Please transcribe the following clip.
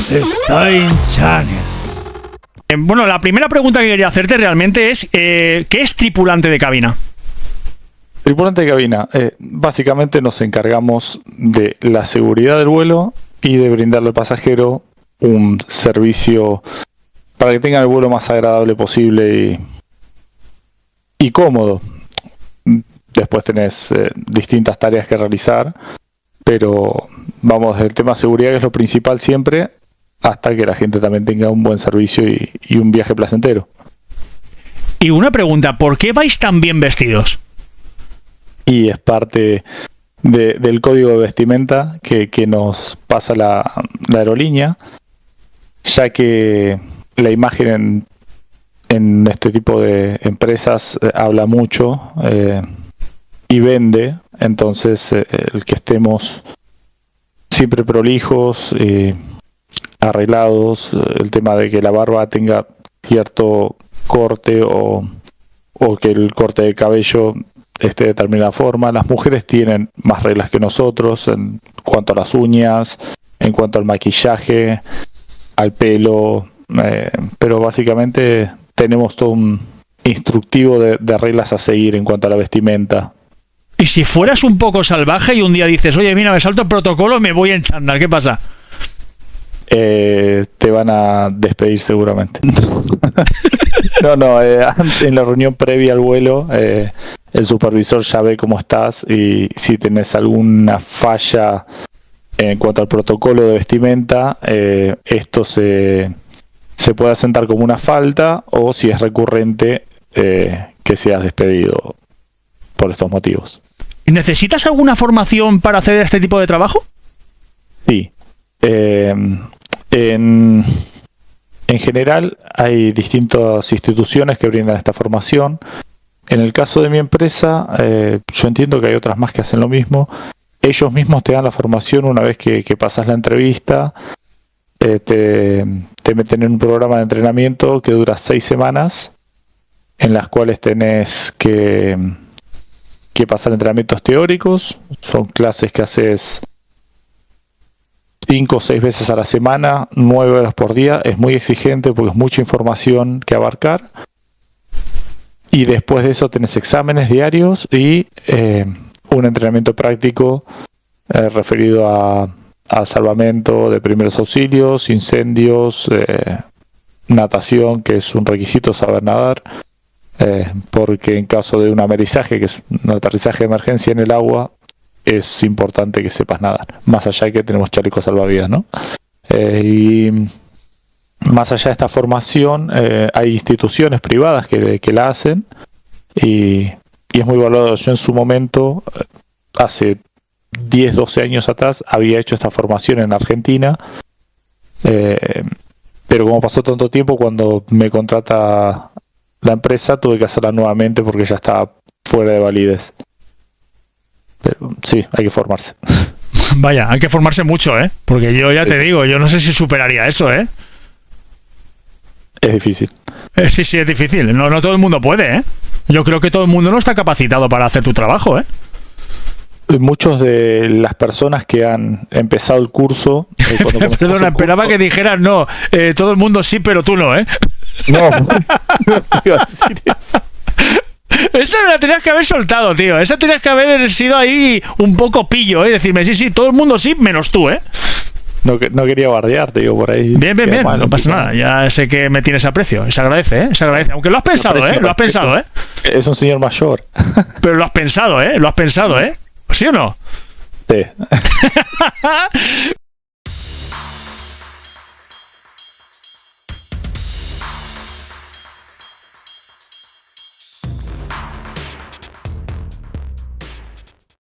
Stein Channel. Bueno, la primera pregunta que quería hacerte realmente es ¿qué es tripulante de cabina? Tripulante de cabina, básicamente nos encargamos de la seguridad del vuelo y de brindarle al pasajero un servicio para que tenga el vuelo más agradable posible y cómodo. Después tenés distintas tareas que realizar, pero vamos, el tema de seguridad, que es lo principal siempre, hasta que la gente también tenga un buen servicio y un viaje placentero. Y una pregunta, ¿por qué vais tan bien vestidos? Y es parte del código de vestimenta que nos pasa la aerolínea, ya que la imagen en este tipo de empresas habla mucho y vende. Entonces el que estemos siempre prolijos, arreglados, el tema de que la barba tenga cierto corte o que el corte de cabello esté de determinada forma. Las mujeres tienen más reglas que nosotros en cuanto a las uñas, en cuanto al maquillaje, al pelo, pero básicamente tenemos todo un instructivo de reglas a seguir en cuanto a la vestimenta. Y si fueras un poco salvaje y un día dices, oye, mira, me salto el protocolo, me voy en chándal, ¿qué pasa? Te van a despedir seguramente. No, en la reunión previa al vuelo, el supervisor ya ve cómo estás y si tenés alguna falla en cuanto al protocolo de vestimenta, esto se puede asentar como una falta, o si es recurrente, que seas despedido por estos motivos. ¿Necesitas alguna formación para hacer este tipo de trabajo? Sí. En general hay distintas instituciones que brindan esta formación. En el caso de mi empresa, yo entiendo que hay otras más que hacen lo mismo. Ellos mismos te dan la formación una vez que pasas la entrevista. Te meten en un programa de entrenamiento que dura 6 semanas, en las cuales tenés que pasar entrenamientos teóricos. Son clases que haces 5 o 6 veces a la semana, 9 horas por día. Es muy exigente porque es mucha información que abarcar. Y después de eso tenés exámenes diarios y un entrenamiento práctico referido a salvamento de primeros auxilios, incendios, natación, que es un requisito saber nadar, porque en caso de un amerizaje, que es un aterrizaje de emergencia en el agua, es importante que sepas nadar, más allá de que tenemos chalecos salvavidas, ¿no? Y más allá de esta formación, hay instituciones privadas que la hacen y es muy valorado. Yo en su momento, hace 10, 12 años atrás, había hecho esta formación en Argentina, pero como pasó tanto tiempo, cuando me contrata la empresa, tuve que hacerla nuevamente porque ya estaba fuera de validez. Pero sí, hay que formarse. Vaya, hay que formarse mucho, ¿eh? Porque yo ya te digo, yo no sé si superaría eso, ¿eh? Es difícil. Sí, es difícil. No todo el mundo puede, ¿eh? Yo creo que todo el mundo no está capacitado para hacer tu trabajo, ¿eh? Muchos de las personas que han empezado el curso... Perdona, esperaba que dijeras no, todo el mundo sí, pero tú no, ¿eh? No iba a decir eso. Esa la tenías que haber soltado, tío. Esa tenías que haber sido ahí un poco pillo, ¿eh? Decirme, sí, todo el mundo sí, menos tú, ¿eh? No quería bardearte, digo, por ahí. Bien, no pasa nada. Ya sé que me tienes aprecio. Se agradece, ¿eh? Se agradece. Aunque lo has pensado, ¿eh? Lo has pensado, ¿eh? Es un señor mayor. Pero lo has pensado, ¿eh? Lo has pensado, ¿eh? ¿Sí o no? Sí.